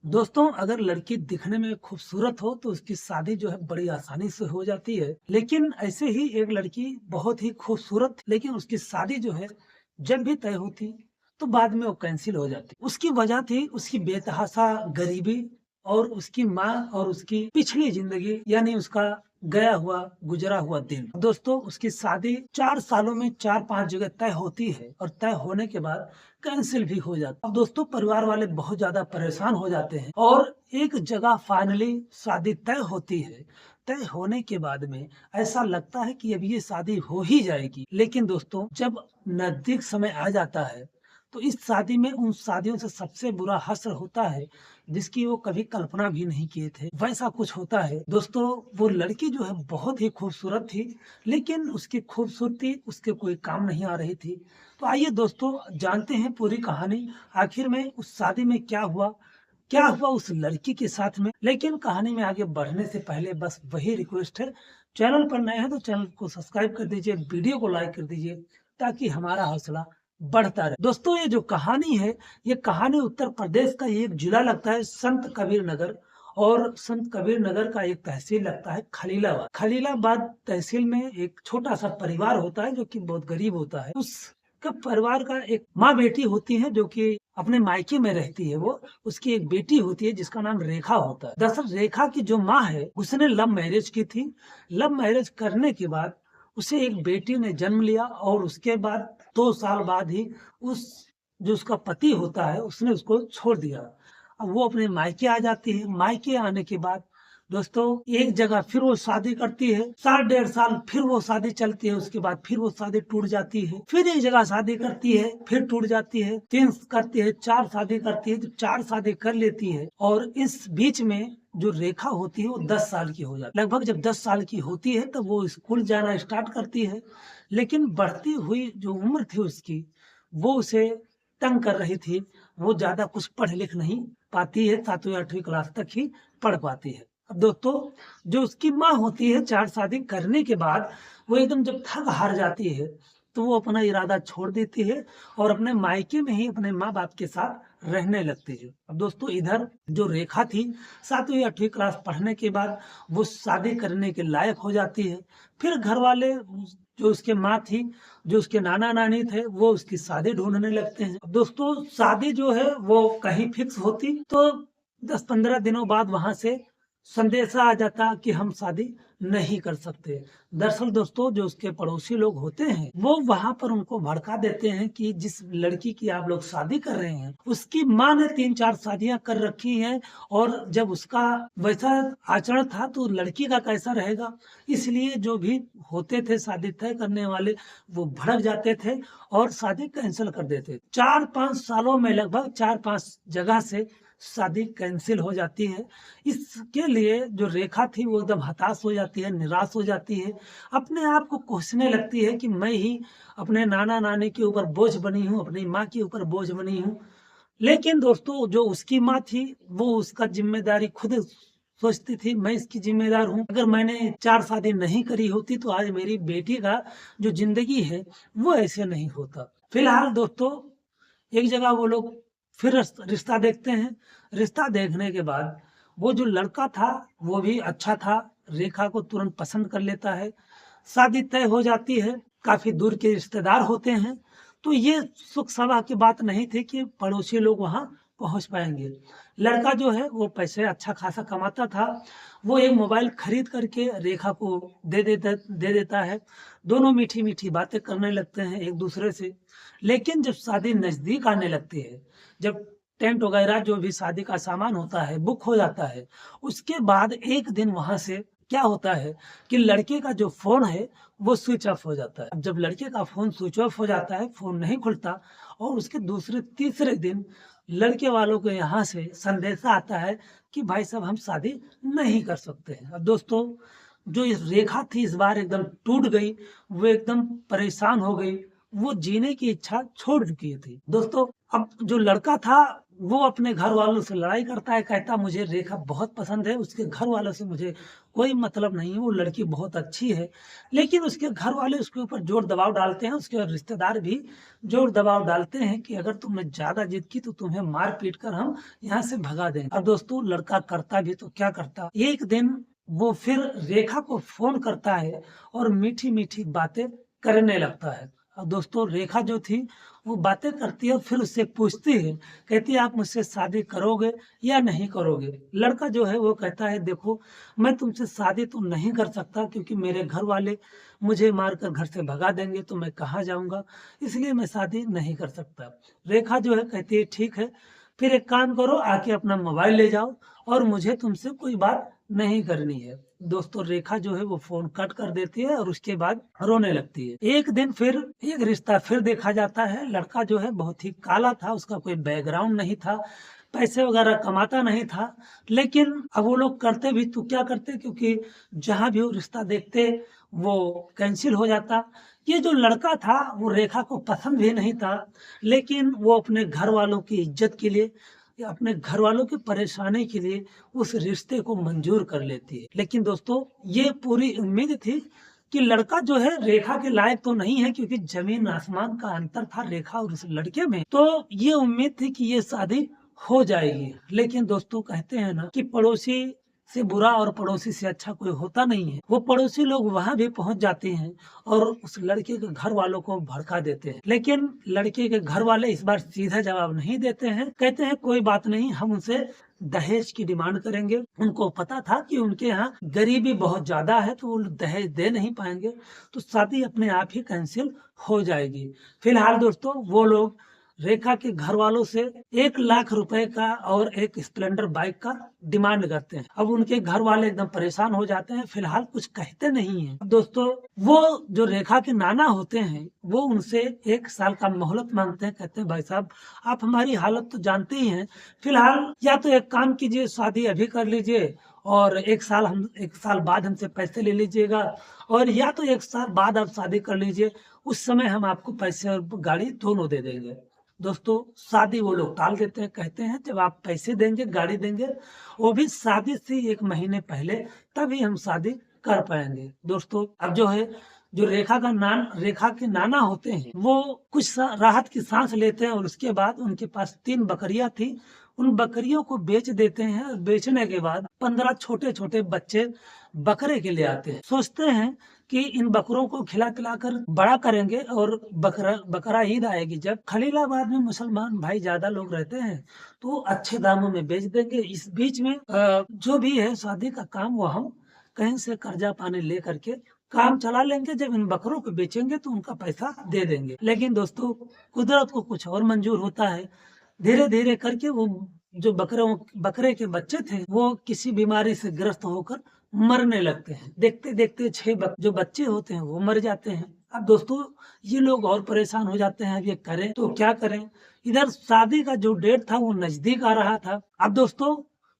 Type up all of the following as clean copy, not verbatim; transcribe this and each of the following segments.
दोस्तों, अगर लड़की दिखने में खूबसूरत हो तो उसकी शादी जो है बड़ी आसानी से हो जाती है। लेकिन ऐसे ही एक लड़की बहुत ही खूबसूरत थी, लेकिन उसकी शादी जो है जब भी तय होती तो बाद में वो कैंसिल हो जाती। उसकी वजह थी उसकी बेतहाशा गरीबी और उसकी माँ और उसकी पिछली जिंदगी, यानी उसका गया हुआ गुजरा हुआ दिन। दोस्तों, उसकी शादी 4 सालों में 4-5 जगह तय होती है और तय होने के बाद कैंसिल भी हो जाता है। अब दोस्तों, परिवार वाले बहुत ज्यादा परेशान हो जाते हैं और एक जगह फाइनली शादी तय होती है। तय होने के बाद में ऐसा लगता है कि अब ये शादी हो ही जाएगी। लेकिन दोस्तों, जब नजदीक समय आ जाता है तो इस शादी में उन शादियों से सबसे बुरा हश्र होता है जिसकी वो कभी कल्पना भी नहीं किए थे। वैसा कुछ होता है दोस्तों। वो लड़की जो है बहुत ही खूबसूरत थी, लेकिन उसकी खूबसूरती उसके कोई काम नहीं आ रही थी। तो आइए दोस्तों, जानते हैं पूरी कहानी। आखिर में उस शादी में क्या हुआ उस लड़की के साथ में। लेकिन कहानी में आगे बढ़ने से पहले बस वही रिक्वेस्ट है, चैनल पर नए हैं तो चैनल को सब्सक्राइब कर दीजिए, वीडियो को लाइक कर दीजिए ताकि हमारा हौसला बढ़ता रहे। दोस्तों, ये जो कहानी है, ये कहानी उत्तर प्रदेश का एक जिला लगता है संत कबीर नगर, और संत कबीर नगर का एक तहसील लगता है खलीलाबाद। खलीलाबाद तहसील में एक छोटा सा परिवार होता है जो कि बहुत गरीब होता है। उसका परिवार का एक माँ बेटी होती है जो कि अपने मायके में रहती है। वो उसकी एक बेटी होती है जिसका नाम रेखा होता है। दरअसल रेखा की जो माँ है उसने लव मैरिज की थी। लव मैरिज करने के बाद उसे एक बेटी ने जन्म लिया और उसके बाद 2 साल बाद ही उस जो उसका पति होता है उसने उसको छोड़ दिया। अब वो अपने मायके आ जाती है। मायके आने के बाद दोस्तों, एक जगह फिर वो शादी करती है। साल 1.5 साल फिर वो शादी चलती है। उसके बाद फिर वो शादी टूट जाती है। फिर एक जगह शादी करती है, फिर टूट जाती है। 3 करती है, 4 शादी करती है, तो 4 शादी कर लेती है। और इस बीच में जो रेखा होती है वो 10 साल की हो जाती है। लगभग जब 10 साल की होती है तब वो स्कूल जाना स्टार्ट करती है। लेकिन बढ़ती हुई जो उम्र थी उसकी, वो उसे तंग कर रही थी। वो ज्यादा कुछ पढ़ लिख नहीं पाती है, 7वीं 8वीं क्लास तक ही पढ़ पाती है। अब दोस्तों, जो उसकी माँ होती है, 4 शादी करने के बाद वो एकदम जब थक हार जाती है तो वो अपना इरादा छोड़ देती है और अपने मायके में ही अपने माँ बाप के साथ रहने लगती है। अब दोस्तों, इधर जो रेखा थी, 7वीं 8वीं क्लास पढ़ने के बाद वो शादी करने के लायक हो जाती है। फिर घर वाले, जो उसके माँ थी, जो उसके नाना नानी थे, वो उसकी शादी ढूंढने लगते हैं। अब दोस्तों, शादी जो है वो कहीं फिक्स होती तो 10-15 दिनों बाद वहां से संदेशा आ जाता कि हम शादी नहीं कर सकते। दरअसल दोस्तों, जो उसके पड़ोसी लोग होते हैं वो वहां पर उनको भड़का देते हैं कि जिस लड़की की आप लोग शादी कर रहे हैं उसकी माँ ने 3-4 शादियां कर रखी हैं, और जब उसका वैसा आचरण था तो लड़की का कैसा रहेगा। इसलिए जो भी होते थे शादी तय करने वाले, वो भड़क जाते थे और शादी कैंसिल कर देते। 4-5 सालों में लगभग 4-5 जगह से शादी कैंसिल हो जाती है। इसके लिए जो रेखा थी वो एकदम हताश हो जाती है, निराश हो जाती है। अपने आप को कोसने लगती है कि मैं ही अपने नाना नानी के ऊपर बोझ बनी हूँ, अपनी माँ के ऊपर बोझ बनी हूँ। लेकिन दोस्तों, जो उसकी माँ थी वो उसका जिम्मेदारी खुद सोचती थी, मैं इसकी जिम्मेदार हूँ। अगर मैंने 4 शादी नहीं करी होती तो आज मेरी बेटी का जो जिंदगी है वो ऐसे नहीं होता। फिलहाल दोस्तों, एक जगह वो लोग फिर रिश्ता देखते हैं। रिश्ता देखने के बाद वो जो लड़का था वो भी अच्छा था, रेखा को तुरंत पसंद कर लेता है। शादी तय हो जाती है। काफी दूर के रिश्तेदार होते हैं, तो ये सुख सभा की बात नहीं थी कि पड़ोसी लोग वहां पहुंच पाएंगे। लड़का जो है वो पैसे अच्छा खासा कमाता था। वो एक मोबाइल खरीद करके रेखा को दे देता है। दोनों मीठी मीठी बातें करने लगते हैं एक दूसरे से। लेकिन जब शादी नजदीक आने लगती है, जब टेंट वगैरह जो भी शादी का सामान होता है बुक हो जाता है, उसके बाद एक दिन वहां से क्या होता है कि लड़के का जो फोन है वो स्विच ऑफ हो जाता है। अब जब लड़के का फोन स्विच ऑफ हो जाता है, फोन नहीं खुलता, और उसके दूसरे तीसरे दिन लड़के वालों के यहाँ से संदेशा आता है कि भाई साहब, हम शादी नहीं कर सकते हैं। अब दोस्तों, जो इस रेखा थी इस बार एकदम टूट गई। वो एकदम परेशान हो गई। वो जीने की इच्छा छोड़ चुकी थी। दोस्तों, अब जो लड़का था वो अपने घर वालों से लड़ाई करता है, कहता मुझे रेखा बहुत पसंद है, उसके घर वालों से मुझे कोई मतलब नहीं है, वो लड़की बहुत अच्छी है। लेकिन उसके घर वाले उसके ऊपर ज़ोर दबाव डालते हैं, उसके रिश्तेदार भी ज़ोर दबाव डालते हैं कि अगर तुमने ज़्यादा ज़िद की तो तुम्हें मार-पीट कर हम यहाँ से भगा देंगे। अब दोस्तों लड़का करता भी तो क्या करता, एक दिन वो फिर रेखा को फ़ोन करता है और मीठी-मीठी बातें करने लगता है। अब दोस्तों रेखा जो थी वो बातें करती है और फिर उससे पूछती है, कहती है आप मुझसे शादी करोगे या नहीं करोगे? लड़का जो है वो कहता है देखो मैं तुमसे शादी तो नहीं कर सकता क्योंकि मेरे घर वाले मुझे मारकर घर से भगा देंगे तो मैं कहाँ जाऊँगा? इसलिए मैं शादी नहीं कर सकता। रेखा जो है कहती है ठीक है, फिर एक काम करो आके अपना मोबाइल ले जाओ और मुझे तुमसे कोई बात नहीं करनी है। दोस्तों रेखा जो है वो फ़ोन कट कर देती है और उसके बाद रोने लगती है। एक दिन फिर एक रिश्ता फिर देखा जाता है। लड़का जो है बहुत ही काला था, उसका कोई बैकग्राउंड नहीं था, पैसे वगैरह कमाता नहीं था। लेकिन अब वो लोग करते भी तो क्या करते क्योंकि जहाँ भी वो रिश्ता देखते वो कैंसल हो जाता। ये जो लड़का था वो रेखा को पसंद भी नहीं था, लेकिन वो अपने घर वालों की इज़्ज़त के लिए या अपने घर वालों की परेशानी के लिए उस रिश्ते को मंजूर कर लेती है। लेकिन दोस्तों ये पूरी उम्मीद थी कि लड़का जो है रेखा के लायक तो नहीं है क्योंकि ज़मीन आसमान का अंतर था रेखा और उस लड़के में। तो ये उम्मीद थी कि ये शादी हो जाएगी। लेकिन दोस्तों कहते हैं ना कि पड़ोसी से बुरा और पड़ोसी से अच्छा कोई होता नहीं है। वो पड़ोसी लोग वहाँ भी पहुँच जाते हैं और उस लड़के के घर वालों को भड़का देते हैं। लेकिन लड़के के घर वाले इस बार सीधा जवाब नहीं देते हैं, कहते हैं कोई बात नहीं हम उनसे दहेज की डिमांड करेंगे। उनको पता था कि उनके यहाँ गरीबी बहुत ज़्यादा है तो वो दहेज दे नहीं पाएँगे, तो शादी अपने आप ही कैंसल हो जाएगी। फिलहाल दोस्तों वो लोग रेखा के घर वालों से 1 लाख रुपए का और एक स्प्लेंडर बाइक का डिमांड करते हैं। अब उनके घर वाले एकदम परेशान हो जाते हैं, फिलहाल कुछ कहते नहीं हैं। अब दोस्तों वो जो रेखा के नाना होते हैं, वो उनसे 1 साल का मोहलत माँगते हैं, कहते हैं भाई साहब आप हमारी हालत तो जानते ही हैं, फिलहाल या तो एक काम कीजिए शादी अभी कर लीजिए और 1 साल बाद हमसे पैसे ले लीजिएगा और या तो 1 साल बाद आप शादी कर लीजिए, उस समय हम आपको पैसे और गाड़ी दोनों दे देंगे। दोस्तों शादी वो लोग टाल देते हैं, कहते हैं जब आप पैसे देंगे, गाड़ी देंगे, वो भी शादी से 1 महीने पहले, तभी हम शादी कर पाएँगे। दोस्तों अब जो है, जो रेखा के नाना होते हैं, वो कुछ राहत की साँस लेते हैं और उसके बाद उनके पास 3 बकरियाँ थी, उन बकरियों को बेच देते हैं और बेचने के बाद 15 छोटे-छोटे बच्चे बकरे के लिए आते हैं। सोचते हैं कि इन बकरों को खिला-पिला कर बड़ा करेंगे और बकरा ईद आएगी जब खलीलाबाद में मुसलमान भाई ज़्यादा लोग रहते हैं, तो अच्छे दामों में बेच देंगे। इस बीच में जो भी है शादी का काम वो हम कहीं से कर्जा पानी ले करके काम चला लेंगे, जब इन बकरों को बेचेंगे तो उनका पैसा दे देंगे। लेकिन दोस्तों कुदरत को कुछ और मंजूर होता है। धीरे-धीरे करके वो जो बकरे के बच्चे थे, वो किसी बीमारी से ग्रस्त होकर मरने लगते हैं। देखते-देखते 6 जो बच्चे होते हैं वो मर जाते हैं। अब दोस्तों ये लोग और परेशान हो जाते हैं, अब ये करें तो क्या करें? इधर शादी का जो डेट था वो नज़दीक आ रहा था। अब दोस्तों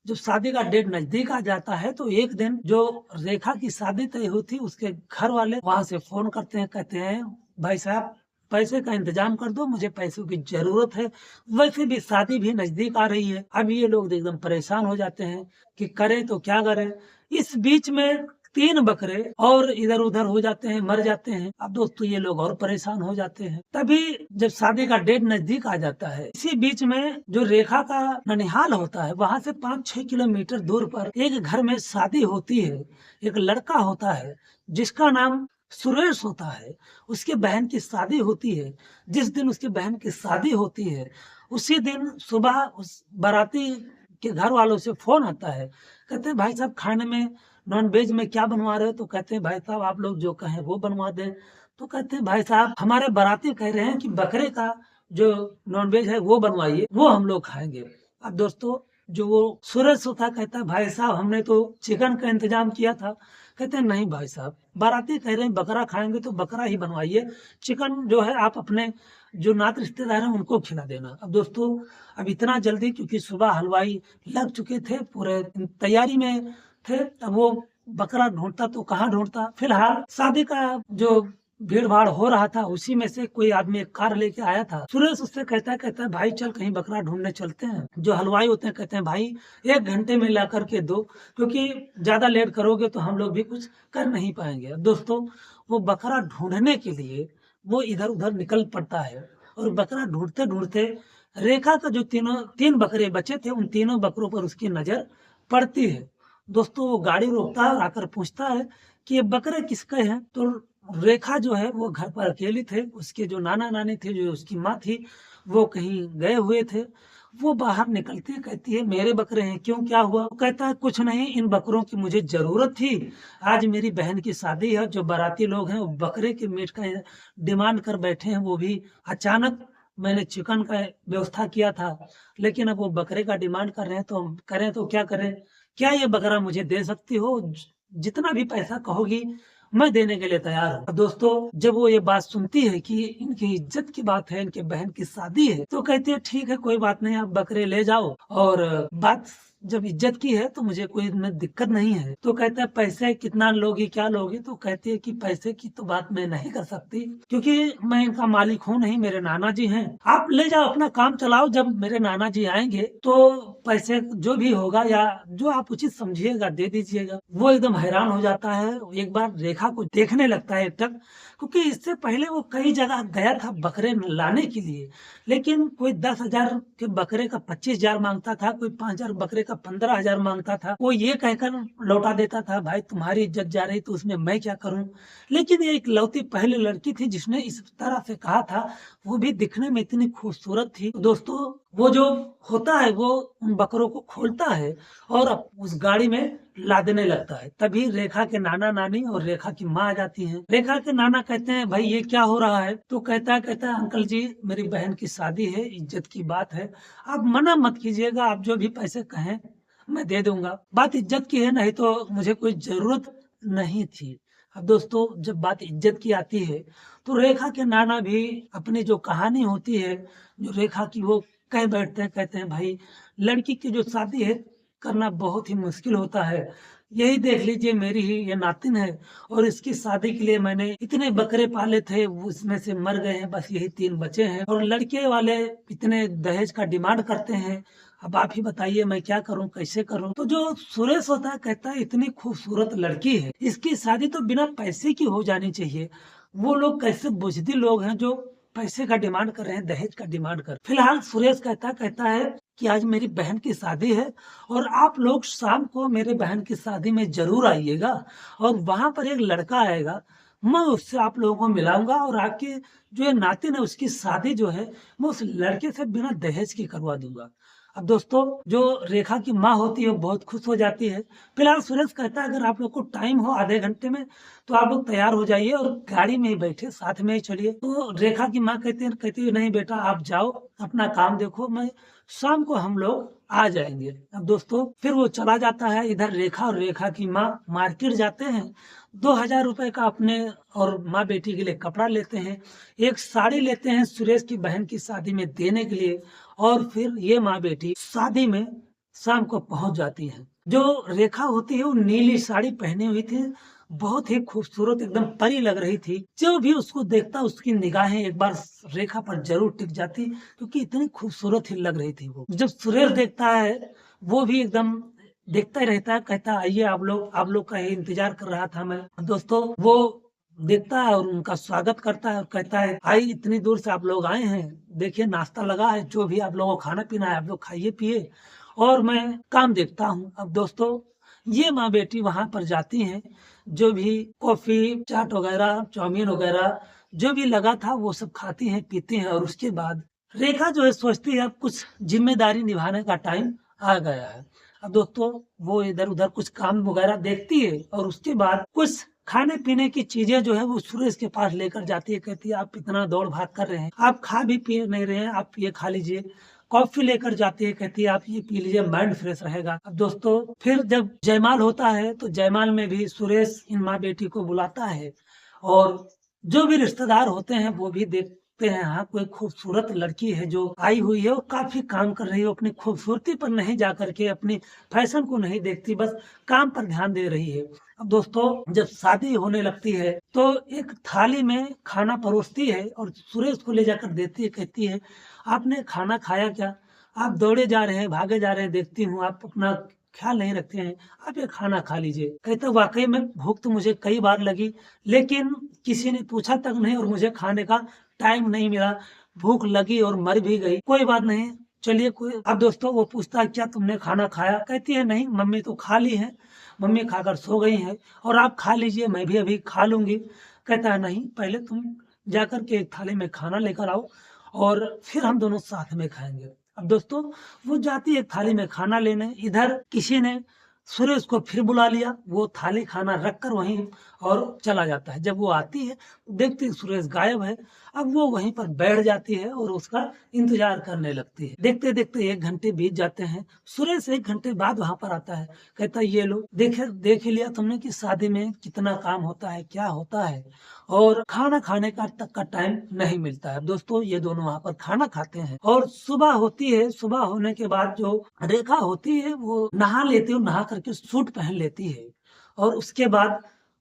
जब शादी का डेट नज़दीक आ जाता है तो एक दिन जो रेखा की शादी तय हुई थी उसके घर वाले वहाँ से फ़ोन करते हैं, कहते हैं भाई साहब पैसे का इंतजाम कर दो, मुझे पैसों की ज़रूरत है। वैसे भी शादी भी नज़दीक आ रही है। अब ये लोग एकदम परेशान हो जाते हैं कि करें तो क्या करें? इस बीच में 3 बकरे और इधर-उधर हो जाते हैं, मर जाते हैं। अब दोस्तों ये लोग और परेशान हो जाते हैं। तभी जब शादी का डेट नज़दीक आ जाता है, इसी बीच में जो रेखा का ननिहाल होता है, वहाँ से 5-6 किलोमीटर दूर पर एक घर में शादी होती है। एक लड़का होता है, जिसका नाम सुरेश होता है। उसकी बहन की शादी होती है। जिस दिन उसकी बहन की शादी होती है, उसी दिन सुबह उस बाराती के घर वालों से फ़ोन आता है। कहते हैं भाई साहब खाने में नॉन-वेज में क्या बनवा रहे हो? तो कहते हैं भाई साहब आप लोग जो कहें वो बनवा दें। तो कहते हैं भाई साहब हमारे बाराती कह रहे हैं कि बकरे का जो नॉन-वेज है वो बनवाइए, वो हम लोग खाएँगे। अब दोस्तों जो वो सुरेश होता कहता है भाई साहब हमने तो चिकन का इंतज़ाम किया था। कहते हैं नहीं भाई साहब, बाराती कह रहे हैं बकरा खाएँगे तो बकरा ही बनवाइए, चिकन जो है आप अपने जो नाते रिश्तेदार हैं उनको खिला देना। अब दोस्तों अब इतना जल्दी क्योंकि सुबह हलवाई लग चुके थे, पूरे तैयारी में थे, अब वो बकरा ढूँढता तो कहाँ ढूँढता। फिलहाल शादी का जो भीड़ भाड़ हो रहा था, उसी में से कोई आदमी एक कार लेके आया था। सुरेश उससे कहता है भाई चल कहीं बकरा ढूंढने चलते हैं। जो हलवाई होते हैं कहते हैं भाई 1 घंटे में ला करके दो, क्योंकि ज्यादा लेट करोगे तो हम लोग भी कुछ कर नहीं पाएंगे। दोस्तों, वो बकरा ढूंढने के लिए वो इधर उधर निकल पड़ता है, और बकरा ढूंढते ढूंढते रेखा का जो तीन बकरे बचे थे, उन तीनों बकरों पर उसकी नजर पड़ती है। दोस्तों, वो गाड़ी रोकता है और आकर पूछता है कि ये बकरे किसके हैं। तो रेखा जो है वो घर पर अकेली थे, उसके जो नाना नानी थे, जो उसकी माँ थी, वो कहीं गए हुए थे। वो बाहर निकलती है, कहती है मेरे बकरे हैं, क्यों क्या हुआ? वो कहता है कुछ नहीं, इन बकरों की मुझे जरूरत थी। आज मेरी बहन की शादी है, जो बाराती लोग हैं वो बकरे के मीट का डिमांड कर बैठे हैं, वो भी अचानक। मैंने चिकन का व्यवस्था किया था, लेकिन अब वो बकरे का डिमांड कर रहे हैं, तो हम करें तो क्या करें? क्या ये बकरा मुझे दे सकती हो? जितना भी पैसा कहोगी मैं देने के लिए तैयार हूँ। दोस्तों, जब वो ये बात सुनती है कि इनकी इज्जत की बात है, इनके बहन की शादी है, तो कहती है ठीक है, कोई बात नहीं, आप बकरे ले जाओ। और बात जब इज्जत की है तो मुझे कोई में दिक्कत नहीं है। तो कहता है पैसे कितना लोगी, क्या लोगी? तो कहती है कि पैसे की तो बात मैं नहीं कर सकती, क्योंकि मैं इनका मालिक हूँ नहीं, मेरे नाना जी हैं। आप ले जाओ, अपना काम चलाओ, जब मेरे नाना जी आएंगे तो पैसे जो भी होगा या जो आप उचित समझिएगा दे दीजिएगा। वो एकदम हैरान हो जाता है, एक बार रेखा को देखने लगता है एकटक, क्योंकि इससे पहले वो कई जगह गया था बकरे लाने के लिए, लेकिन कोई 10,000 के बकरे का 25,000 मांगता था, कोई 5,000 बकरे का 15,000 मांगता था। वो ये कहकर लौटा देता था भाई तुम्हारी इज्जत जा रही तो उसमें मैं क्या करूं। लेकिन ये इकलौती पहली लड़की थी जिसने इस तरह से कहा था, वो भी दिखने में इतनी खूबसूरत थी। दोस्तों, वो जो होता है वो उन बकरों को खोलता है और उस गाड़ी में लादने लगता है। तभी रेखा के नाना नानी और रेखा की माँ आ जाती हैं। रेखा के नाना कहते हैं भाई ये क्या हो रहा है? तो कहता है अंकल जी, मेरी बहन की शादी है, इज्जत की बात है, आप मना मत कीजिएगा, आप जो भी पैसे कहें मैं दे दूंगा। बात इज्जत की है, नहीं तो मुझे कोई जरूरत नहीं थी। अब दोस्तों, जब बात इज्जत की आती है तो रेखा के नाना भी अपनी जो कहानी होती है जो रेखा की, वो कह बैठते हैं। कहते हैं भाई लड़की की जो शादी है करना बहुत ही मुश्किल होता है। यही देख लीजिए, मेरी ही ये नातिन है और इसकी शादी के लिए मैंने इतने बकरे पाले थे, उसमें से मर गए हैं, बस यही 3 बचे हैं, और लड़के वाले इतने दहेज का डिमांड करते हैं। अब आप ही बताइए मैं क्या करूं, कैसे करूं? तो जो सुरेश होता है कहता है इतनी खूबसूरत लड़की है, इसकी शादी तो बिना पैसे की हो जानी चाहिए। वो लोग कैसे बुजदिल लोग हैं जो पैसे का डिमांड कर रहे हैं, दहेज का डिमांड कर। फिलहाल सुरेश कहता है कि आज मेरी बहन की शादी है और आप लोग शाम को मेरे बहन की शादी में जरूर आइएगा, और वहां पर एक लड़का आएगा, मैं उससे आप लोगों को मिलाऊंगा, और आपके जो ये नातिन है उसकी शादी जो है मैं उस लड़के से बिना दहेज की करवा दूंगा। अब दोस्तों, जो रेखा की माँ होती है वो बहुत खुश हो जाती है। फिलहाल सुरेश कहता है अगर आप लोग को टाइम हो आधे घंटे में तो आप लोग तैयार हो जाइए और गाड़ी में ही बैठे साथ में ही चलिए। तो रेखा की माँ कहती है नहीं बेटा, आप जाओ अपना काम देखो, मैं शाम को हम लोग आ जाएंगे। अब दोस्तों, फिर वो चला जाता है। इधर रेखा और रेखा की माँ मार्केट जाते हैं, 2,000 रुपए का अपने और माँ बेटी के लिए कपड़ा लेते हैं, एक साड़ी लेते हैं सुरेश की बहन की शादी में देने के लिए, और फिर ये माँ बेटी शादी में शाम को पहुंच जाती हैं। जो रेखा होती है वो नीली साड़ी पहनी हुई थी, बहुत ही खूबसूरत, एकदम परी लग रही थी। जो भी उसको देखता उसकी निगाहें एक बार रेखा पर जरूर टिक जाती, क्योंकि इतनी खूबसूरत ही लग रही थी वो। जब सुरेश देखता है वो भी एकदम देखता ही रहता है, कहता है आइए आप लोग का ही इंतजार कर रहा था मैं। दोस्तों, वो देखता है और उनका स्वागत करता है और कहता है भाई इतनी दूर से आप लोग आए हैं, देखिए नाश्ता लगा है, जो भी आप लोगों को खाना पीना है आप लोग खाइए पिए, और मैं काम देखता हूँ। अब दोस्तों, ये माँ बेटी वहां पर जाती हैं, जो भी कॉफी चाट वगैरह चाउमीन वगैरह जो भी लगा था वो सब खाती हैं पीती हैं, और उसके बाद रेखा जो है सोचती है अब कुछ जिम्मेदारी निभाने का टाइम आ गया है। अब दोस्तों, वो इधर उधर कुछ काम वगैरह देखती है और उसके बाद कुछ खाने पीने की चीजें जो है वो सुरेश के पास लेकर जाती है। कहती है आप इतना दौड़ भाग कर रहे हैं, आप खा भी पी नहीं रहे हैं, आप ये खा लीजिए। कॉफी लेकर जाती है, कहती है आप ये पी लीजिए, माइंड फ्रेश रहेगा। अब दोस्तों, फिर जब जयमाल होता है तो जयमाल में भी सुरेश इन माँ बेटी को बुलाता है, और जो भी रिश्तेदार होते हैं वो भी देख देखते हैं हाँ कोई खूबसूरत लड़की है जो आई हुई है और काफी काम कर रही है, अपनी खूबसूरती पर नहीं जा करके अपनी फैशन को नहीं देखती, बस काम पर ध्यान दे रही है। अब दोस्तों जब शादी होने लगती है तो एक थाली में खाना परोसती है और सुरेश को ले जाकर देती है, कहती है आपने खाना खाया क्या? आप दौड़े जा रहे हैं, भागे जा रहे हैं, देखती हूँ आप अपना ख्याल नहीं रखते हैं, आप ये खाना खा लीजिए। कहते वाक़ई में भूख तो मुझे कई बार लगी, लेकिन किसी ने पूछा तक नहीं और मुझे खाने का टाइम नहीं मिला। भूख लगी और मर भी गई, कोई बात नहीं, चलिए कोई। अब दोस्तों वो पूछता है क्या तुमने खाना खाया? कहती है नहीं मम्मी तो खा ली है, मम्मी खाकर सो गई हैं और आप खा लीजिए, मैं भी अभी खा लूँगी। कहता है नहीं पहले तुम जाकर के एक थाली में खाना लेकर आओ और फिर हम दोनों साथ में खाएँगे। अब दोस्तों वो जाती है थाली में खाना लेने, इधर किसी ने सुरेश को फिर बुला लिया, वो थाली खाना रख कर वहीं और चला जाता है। जब वो आती है देखती है सुरेश गायब है। अब वो वहीं पर बैठ जाती है और उसका इंतजार करने लगती है। देखते देखते 1 घंटे बीत जाते हैं। सुरेश 1 घंटे बाद वहां पर आता है, कहता है ये लो देख ही लिया तुमने कि शादी में कितना काम होता है, क्या होता है, और खाना खाने का तक का टाइम नहीं मिलता है। दोस्तों ये दोनों वहां पर खाना खाते हैं और सुबह होती है। सुबह होने के बाद जो रेखा होती है वो नहा लेती है, नहा करके सूट पहन लेती है और उसके बाद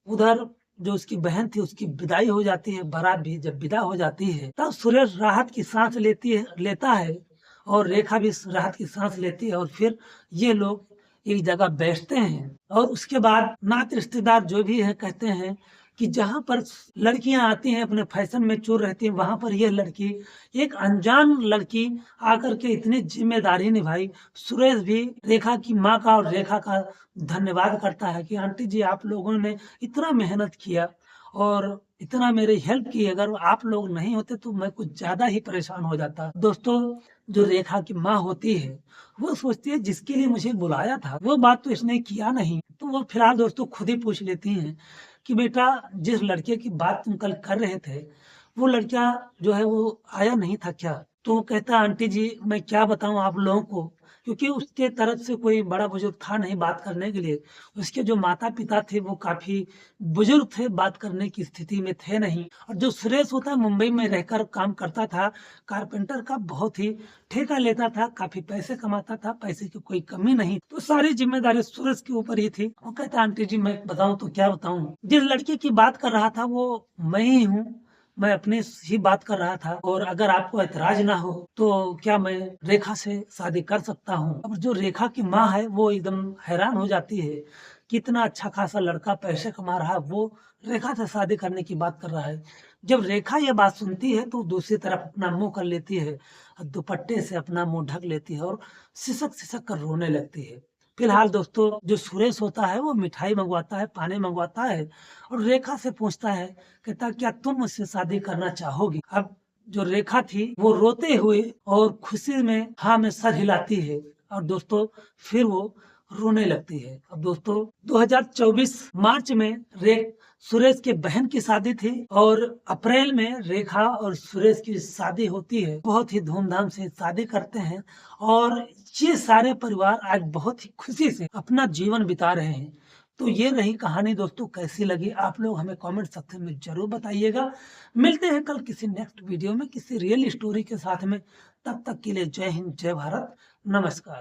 उधर जो उसकी बहन थी उसकी विदाई हो जाती है। बारात भी जब विदा हो जाती है तब सुरेश राहत की सांस लेता है और रेखा भी राहत की सांस लेती है और फिर ये लोग एक जगह बैठते हैं और उसके बाद नाते रिश्तेदार जो भी है कहते हैं कि जहाँ पर लड़कियां आती हैं अपने फैशन में चूर रहती हैं, वहां पर यह लड़की एक अनजान लड़की आकर के इतनी जिम्मेदारी निभाई। सुरेश भी रेखा की माँ का और रेखा का धन्यवाद करता है कि आंटी जी आप लोगों ने इतना मेहनत किया और इतना मेरी हेल्प की, अगर आप लोग नहीं होते तो मैं कुछ ज्यादा ही परेशान हो जाता। दोस्तों जो रेखा की माँ होती है वो सोचती है जिसके लिए मुझे बुलाया था वो बात तो इसने किया नहीं, तो वो फिलहाल दोस्तों खुद ही पूछ लेती हैं कि बेटा जिस लड़के की बात तुम कल कर रहे थे वो लड़का जो है वो आया नहीं था क्या? तो वो कहता है आंटी जी मैं क्या बताऊं आप लोगों को, क्योंकि उसके तरफ से कोई बड़ा बुजुर्ग था नहीं बात करने के लिए। उसके जो माता पिता थे वो काफी बुजुर्ग थे, बात करने की स्थिति में थे नहीं। और जो सुरेश होता है मुंबई में रहकर काम करता था, कारपेंटर का, बहुत ही ठेका लेता था, काफी पैसे कमाता था, पैसे की कोई कमी नहीं, तो सारी जिम्मेदारी सुरेश के ऊपर ही थी। वो कहता आंटी जी मैं बताऊं तो क्या बताऊं, जिस लड़की की बात कर रहा था वो मैं ही हूँ, मैं अपने ही बात कर रहा था और अगर आपको ऐतराज ना हो तो क्या मैं रेखा से शादी कर सकता हूँ? अब जो रेखा की माँ है वो एकदम हैरान हो जाती है, कितना अच्छा खासा लड़का पैसे कमा रहा है, वो रेखा से शादी करने की बात कर रहा है। जब रेखा ये बात सुनती है तो दूसरी तरफ अपना मुंह कर लेती है, दुपट्टे से अपना मुंह ढक लेती है और सिसक सिसक कर रोने लगती है। फिलहाल दोस्तों जो सुरेश होता है वो मिठाई मंगवाता है, पानी मंगवाता है और रेखा से पूछता है, कहता क्या तुम मुझसे शादी करना चाहोगी? अब जो रेखा थी वो रोते हुए और खुशी में हाँ में सर हिलाती है और दोस्तों फिर वो रोने लगती है। अब दोस्तों 2024 मार्च में सुरेश के बहन की शादी थी और अप्रैल में रेखा और सुरेश की शादी होती है। बहुत ही धूमधाम से शादी करते हैं और ये सारे परिवार आज बहुत ही खुशी से अपना जीवन बिता रहे हैं। तो ये रही कहानी दोस्तों, कैसी लगी आप लोग हमें कमेंट सेक्शन में जरूर बताइएगा। मिलते हैं कल किसी नेक्स्ट वीडियो में किसी रियल स्टोरी के साथ में। तब तक के लिए जय हिंद, जय भारत, नमस्कार।